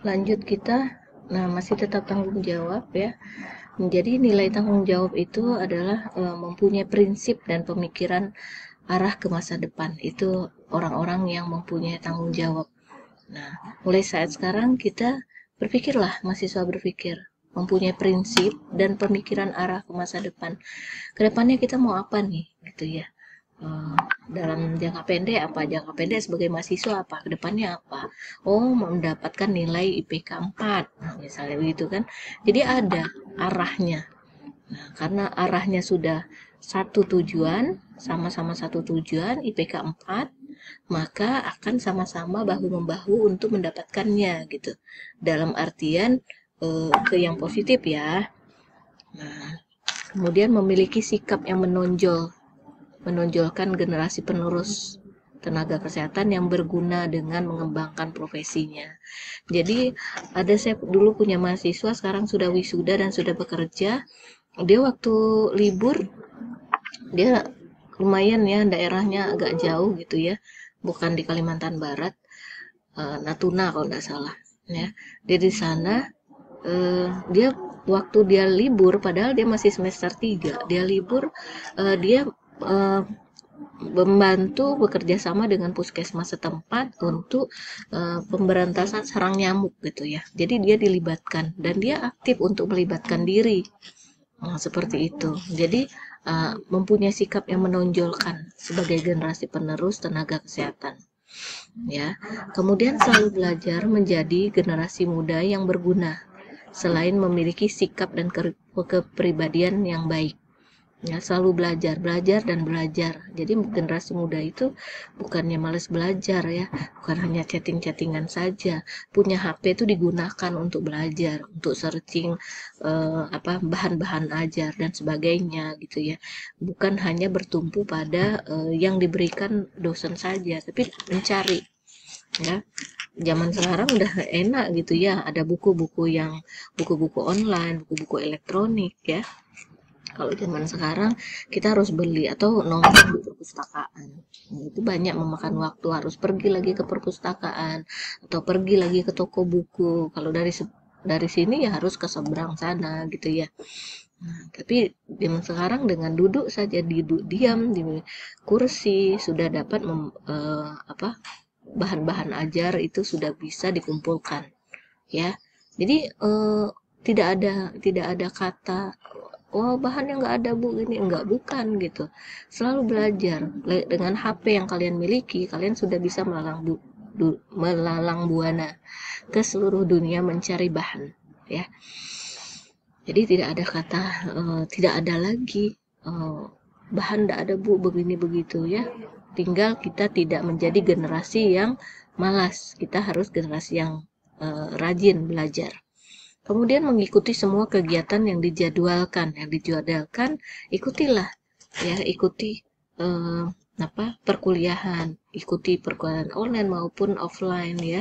lanjut kita. Nah, masih tetap tanggung jawab ya. Jadi nilai tanggung jawab itu adalah mempunyai prinsip dan pemikiran arah ke masa depan. Itu orang-orang yang mempunyai tanggung jawab. Nah, mulai saat sekarang kita berpikirlah, mahasiswa berpikir, mempunyai prinsip dan pemikiran arah ke masa depan. Kedepannya kita mau apa nih, gitu ya. Dalam jangka pendek apa? Jangka pendek sebagai mahasiswa apa? Kedepannya apa? Oh, mendapatkan nilai IPK 4, nah, misalnya begitu kan. Jadi ada arahnya. Nah, karena arahnya sudah satu tujuan, sama-sama satu tujuan, IPK 4, maka akan sama-sama bahu-membahu untuk mendapatkannya gitu. Dalam artian ke yang positif ya. Nah, kemudian memiliki sikap yang menonjolkan generasi penerus tenaga kesehatan yang berguna dengan mengembangkan profesinya. Jadi saya dulu punya mahasiswa, sekarang sudah wisuda dan sudah bekerja. Dia waktu libur, dia lumayan ya, daerahnya agak jauh gitu ya, bukan di Kalimantan Barat, Natuna kalau nggak salah ya. Dia di sana, dia waktu dia libur, padahal dia masih semester 3, dia libur, dia membantu bekerja sama dengan puskesmas setempat untuk pemberantasan sarang nyamuk gitu ya. Jadi dia dilibatkan dan dia aktif untuk melibatkan diri. Nah, seperti itu. Jadi mempunyai sikap yang menonjolkan sebagai generasi penerus tenaga kesehatan. Ya. Kemudian selalu belajar menjadi generasi muda yang berguna selain memiliki sikap dan kepribadian yang baik. Ya, selalu belajar dan belajar. Jadi generasi muda itu bukannya males belajar ya, bukan hanya chatting-chattingan saja. Punya HP itu digunakan untuk belajar, untuk searching bahan-bahan ajar dan sebagainya gitu ya. Bukan hanya bertumpu pada yang diberikan dosen saja, tapi mencari ya. Zaman sekarang udah enak gitu ya, ada buku-buku online, buku-buku elektronik ya. Kalau zaman sekarang kita harus beli atau nongkrong di perpustakaan. Nah, itu banyak memakan waktu, harus pergi lagi ke perpustakaan atau pergi lagi ke toko buku. Kalau dari sini ya harus ke seberang sana gitu ya. Nah, tapi zaman sekarang dengan duduk saja, diam di kursi sudah dapat bahan-bahan ajar itu sudah bisa dikumpulkan ya. Jadi tidak ada kata bahannya nggak ada bu, ini bukan gitu. Selalu belajar dengan HP yang kalian miliki, kalian sudah bisa melalang buana ke seluruh dunia mencari bahan ya. Jadi tidak ada kata tidak ada lagi bahan tidak ada bu, begini begitu ya. Tinggal kita tidak menjadi generasi yang malas, kita harus generasi yang rajin belajar. Kemudian mengikuti semua kegiatan yang dijadwalkan, ikutilah ya, ikuti perkuliahan, ikuti perkuliahan online maupun offline ya.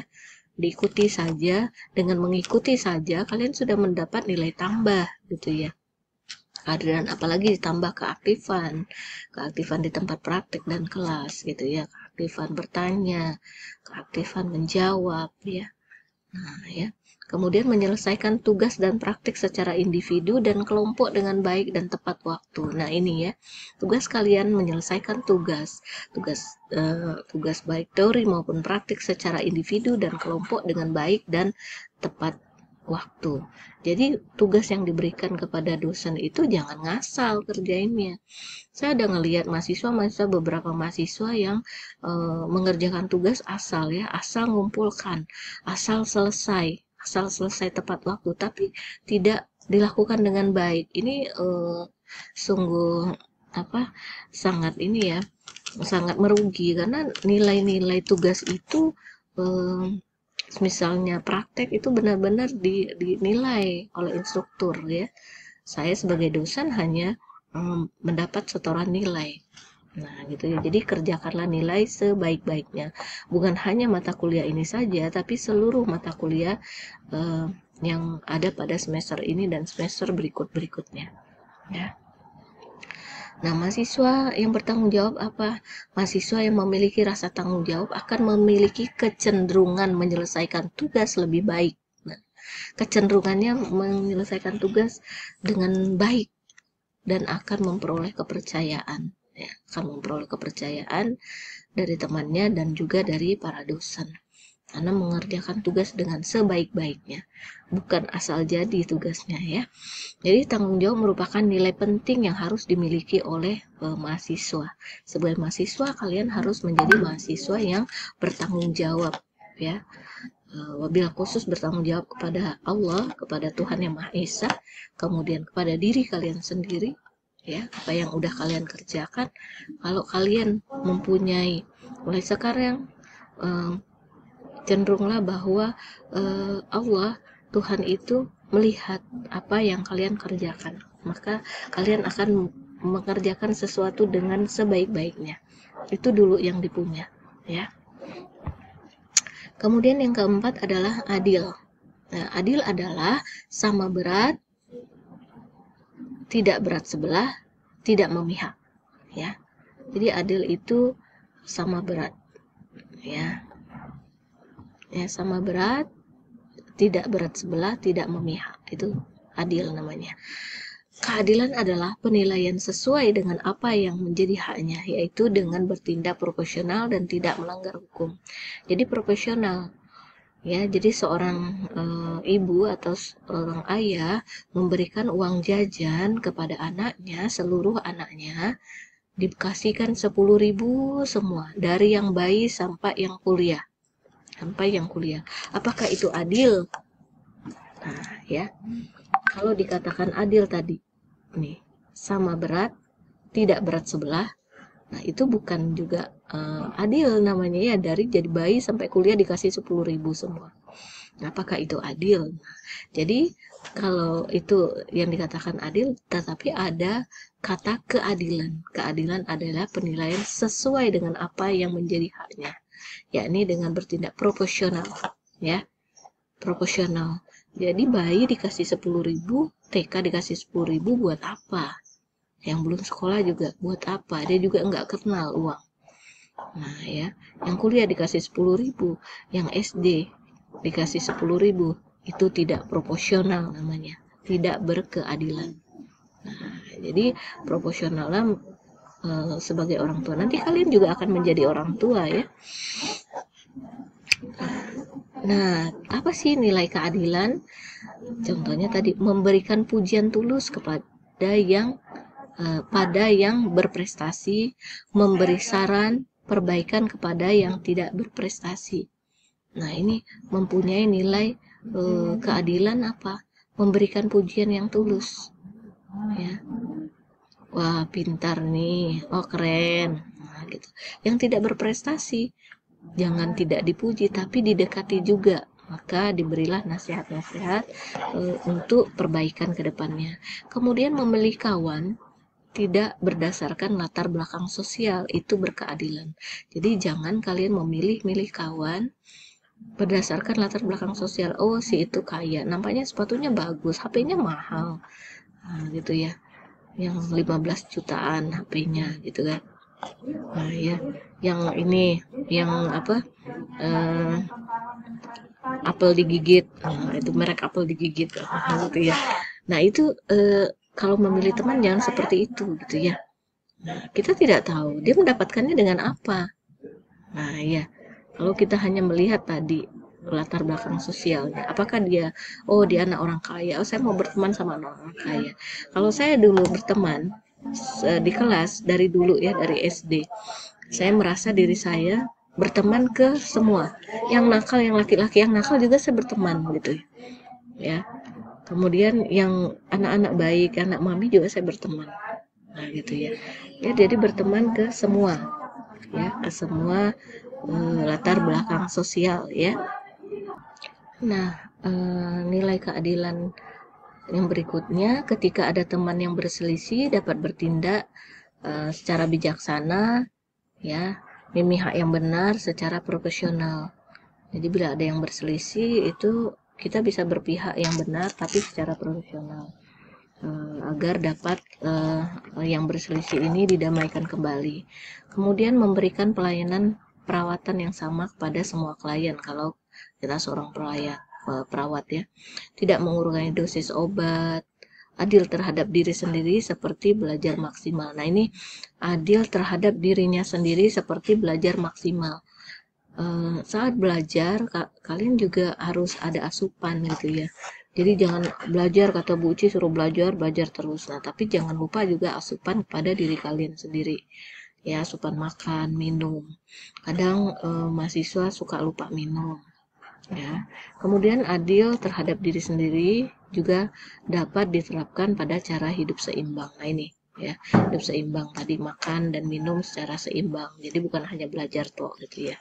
Diikuti saja, dengan mengikuti saja kalian sudah mendapat nilai tambah gitu ya. Dan apalagi ditambah keaktifan di tempat praktek dan kelas gitu ya, keaktifan bertanya, keaktifan menjawab ya. Nah ya. Kemudian menyelesaikan tugas dan praktik secara individu dan kelompok dengan baik dan tepat waktu. Nah ini ya, tugas kalian menyelesaikan tugas baik teori maupun praktik secara individu dan kelompok dengan baik dan tepat waktu. Jadi tugas yang diberikan kepada dosen itu jangan ngasal kerjainnya. Saya ada ngelihat beberapa mahasiswa yang mengerjakan tugas asal ngumpulkan, asal selesai tepat waktu, tapi tidak dilakukan dengan baik. Ini sungguh sangat merugi, karena nilai-nilai tugas itu misalnya praktek itu benar-benar dinilai oleh instruktur ya. Saya sebagai dosen hanya mendapat setoran nilai. Nah gitu ya, jadi kerjakanlah nilai sebaik-baiknya, bukan hanya mata kuliah ini saja, tapi seluruh mata kuliah yang ada pada semester ini dan semester berikutnya ya. Nah, mahasiswa yang bertanggung jawab apa? Mahasiswa yang memiliki rasa tanggung jawab akan memiliki kecenderungan menyelesaikan tugas lebih baik kecenderungannya menyelesaikan tugas dengan baik dan akan memperoleh kepercayaan, ya, akan memperoleh kepercayaan dari temannya dan juga dari para dosen. Karena mengerjakan tugas dengan sebaik-baiknya, bukan asal jadi tugasnya ya. Jadi tanggung jawab merupakan nilai penting yang harus dimiliki oleh mahasiswa. Sebagai mahasiswa, kalian harus menjadi mahasiswa yang bertanggung jawab ya. Wabil khusus bertanggung jawab kepada Allah, kepada Tuhan Yang Maha Esa, kemudian kepada diri kalian sendiri ya, apa yang udah kalian kerjakan. Kalau kalian mempunyai, mulai sekarang cenderunglah bahwa Allah, Tuhan itu melihat apa yang kalian kerjakan, maka kalian akan mengerjakan sesuatu dengan sebaik-baiknya. Itu dulu yang dipunya ya. Kemudian yang keempat adalah adil. Nah, adil adalah sama berat, tidak berat sebelah, tidak memihak ya. Jadi adil itu sama berat ya. Ya, sama berat, tidak berat sebelah, tidak memihak. Itu adil namanya. Keadilan adalah penilaian sesuai dengan apa yang menjadi haknya, yaitu dengan bertindak proporsional dan tidak melanggar hukum. Jadi profesional ya. Jadi seorang ibu atau seorang ayah memberikan uang jajan kepada anaknya, seluruh anaknya dikasihkan 10.000 semua, dari yang bayi sampai yang kuliah. Apakah itu adil? Nah ya, kalau dikatakan adil tadi nih, sama berat, tidak berat sebelah, nah itu bukan juga adil namanya ya. Dari jadi bayi sampai kuliah dikasih 10.000 semua. Nah, apakah itu adil? Nah, jadi kalau itu yang dikatakan adil, tetapi ada kata keadilan. Keadilan adalah penilaian sesuai dengan apa yang menjadi haknya, yakni dengan bertindak proporsional ya. Proporsional. Jadi bayi dikasih 10.000, TK dikasih 10.000 buat apa? Yang belum sekolah juga buat apa? Dia juga nggak kenal uang. Nah ya, yang kuliah dikasih 10.000, yang SD dikasih 10.000, itu tidak proporsional namanya, tidak berkeadilan. Nah, jadi proporsionalnya sebagai orang tua. Nanti kalian juga akan menjadi orang tua ya. Nah, apa sih nilai keadilan? Contohnya tadi, memberikan pujian tulus kepada yang pada yang berprestasi, memberi saran perbaikan kepada yang tidak berprestasi. Nah, ini mempunyai nilai keadilan apa? Memberikan pujian yang tulus. Ya. Wah, pintar nih. Oh, keren. Nah, gitu. Yang tidak berprestasi, jangan tidak dipuji tapi didekati juga, maka diberilah nasihat-nasihat untuk perbaikan ke depannya. Kemudian memilih kawan tidak berdasarkan latar belakang sosial, itu berkeadilan. Jadi jangan kalian memilih-milih kawan berdasarkan latar belakang sosial. Oh, si itu kaya, nampaknya sepatunya bagus, HP-nya mahal, nah, gitu ya, yang 15 jutaan HP-nya gitu kan. Nah ya, yang ini, yang apa, apel digigit, nah, itu merek apel digigit gitu ya. Nah itu kalau memilih teman jangan seperti itu gitu ya. Nah, kita tidak tahu dia mendapatkannya dengan apa. Nah ya, kalau kita hanya melihat tadi latar belakang sosialnya, apakah dia, oh dia anak orang kaya, oh saya mau berteman sama anak orang kaya. Kalau saya dulu berteman di kelas, dari dulu ya, dari SD, saya merasa diri saya berteman ke semua, yang nakal, yang laki-laki yang nakal juga saya berteman gitu ya. Kemudian yang anak-anak baik, anak mami juga saya berteman. Nah gitu ya. Ya, jadi berteman ke semua ya, ke semua latar belakang sosial ya. Nah, nilai keadilan yang berikutnya, ketika ada teman yang berselisih dapat bertindak secara bijaksana ya, memihak yang benar secara profesional. Jadi bila ada yang berselisih, itu kita bisa berpihak yang benar tapi secara profesional, agar dapat yang berselisih ini didamaikan kembali. Kemudian memberikan pelayanan perawatan yang sama kepada semua klien kalau kita seorang perawat ya. Tidak mengurangi dosis obat, adil terhadap diri sendiri seperti belajar maksimal. Nah, ini adil terhadap dirinya sendiri seperti belajar maksimal. Saat belajar kalian juga harus ada asupan gitu ya. Jadi jangan belajar, kata Bu Uci suruh belajar terus. Nah, tapi jangan lupa juga asupan kepada diri kalian sendiri. Ya, asupan makan, minum. Kadang mahasiswa suka lupa minum. Ya. Kemudian adil terhadap diri sendiri juga dapat diterapkan pada cara hidup seimbang. Nah, ini ya, hidup seimbang tadi, makan dan minum secara seimbang. Jadi bukan hanya belajar toh gitu ya.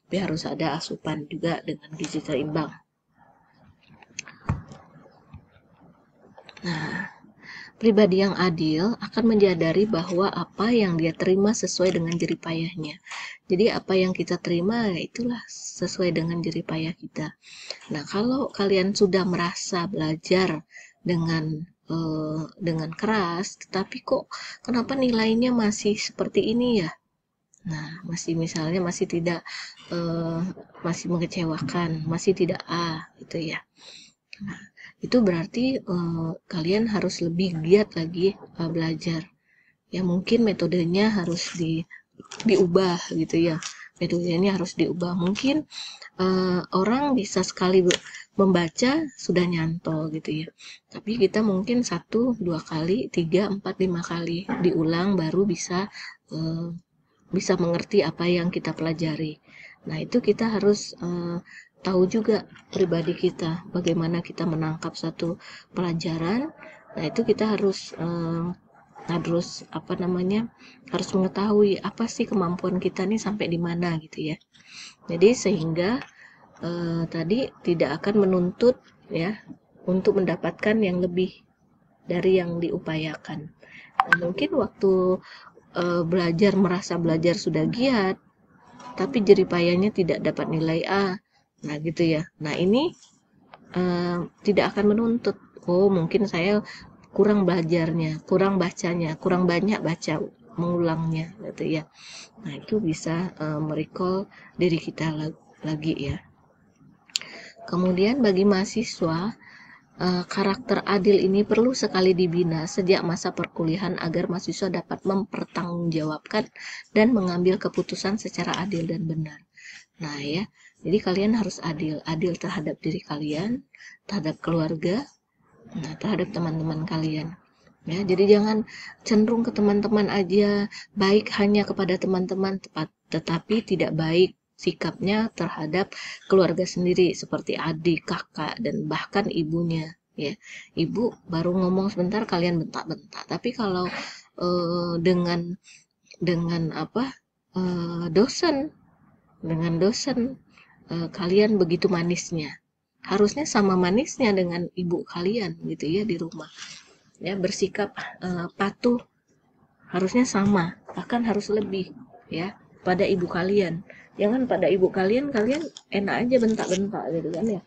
Tapi harus ada asupan juga dengan gizi seimbang. Nah, pribadi yang adil akan menyadari bahwa apa yang dia terima sesuai dengan jerih payahnya. Jadi apa yang kita terima itulah sesuai dengan jerih payah kita. Nah, kalau kalian sudah merasa belajar dengan keras, tetapi kok kenapa nilainya masih seperti ini ya? Nah, misalnya masih tidak masih mengecewakan, masih tidak A gitu ya. Nah, itu berarti kalian harus lebih giat lagi belajar. Ya, mungkin metodenya harus diubah gitu ya. Metodenya harus diubah. Mungkin orang bisa sekali membaca sudah nyantol gitu ya. Tapi kita mungkin 1, 2 kali, 3, 4, 5 kali diulang baru bisa mengerti apa yang kita pelajari. Nah, itu kita harus tahu juga pribadi kita, bagaimana kita menangkap satu pelajaran. Nah, itu kita harus harus mengetahui apa sih kemampuan kita nih sampai di mana gitu ya. Jadi sehingga tadi tidak akan menuntut ya untuk mendapatkan yang lebih dari yang diupayakan. Nah, mungkin waktu merasa belajar sudah giat, tapi jerih payahnya tidak dapat nilai A. Nah, gitu ya. Nah, ini tidak akan menuntut, oh mungkin saya kurang belajarnya, kurang bacanya, kurang banyak baca mengulangnya gitu ya. Nah, itu bisa merecall diri kita lagi ya. Kemudian bagi mahasiswa, karakter adil ini perlu sekali dibina sejak masa perkuliahan agar mahasiswa dapat mempertanggungjawabkan dan mengambil keputusan secara adil dan benar. Nah ya, jadi kalian harus adil terhadap diri kalian, terhadap keluarga, nah terhadap teman-teman kalian. Ya, jadi jangan cenderung ke teman-teman aja, baik hanya kepada teman-teman, tetapi tidak baik sikapnya terhadap keluarga sendiri seperti adik, kakak, dan bahkan ibunya ya. Ibu baru ngomong sebentar kalian bentak-bentak, tapi kalau dengan dosen kalian begitu manisnya, harusnya sama manisnya dengan ibu kalian gitu ya di rumah ya. Bersikap patuh harusnya sama, bahkan harus lebih ya pada ibu kalian. Jangan pada ibu kalian enak aja bentak-bentak gitu kan ya.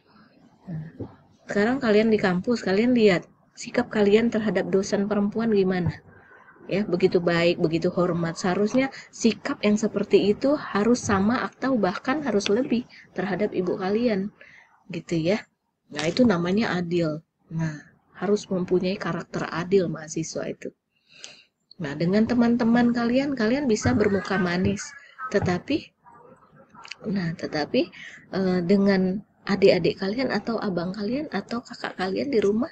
Sekarang kalian di kampus, kalian lihat sikap kalian terhadap dosen perempuan gimana ya, begitu baik, begitu hormat. Seharusnya sikap yang seperti itu harus sama atau bahkan harus lebih terhadap ibu kalian gitu ya. Nah, itu namanya adil. Nah, harus mempunyai karakter adil mahasiswa itu. Nah, dengan teman-teman kalian bisa bermuka manis, tetapi dengan adik-adik kalian atau abang kalian atau kakak kalian di rumah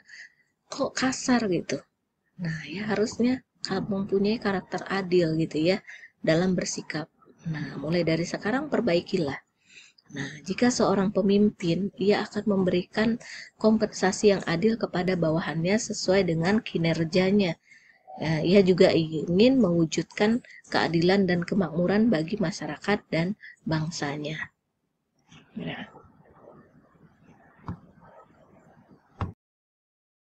kok kasar gitu. Nah, ya harusnya mempunyai karakter adil gitu ya dalam bersikap. Nah, mulai dari sekarang perbaikilah. Nah, jika seorang pemimpin, ia akan memberikan kompensasi yang adil kepada bawahannya sesuai dengan kinerjanya. Ia juga ingin mewujudkan keadilan dan kemakmuran bagi masyarakat dan bangsanya. Ya.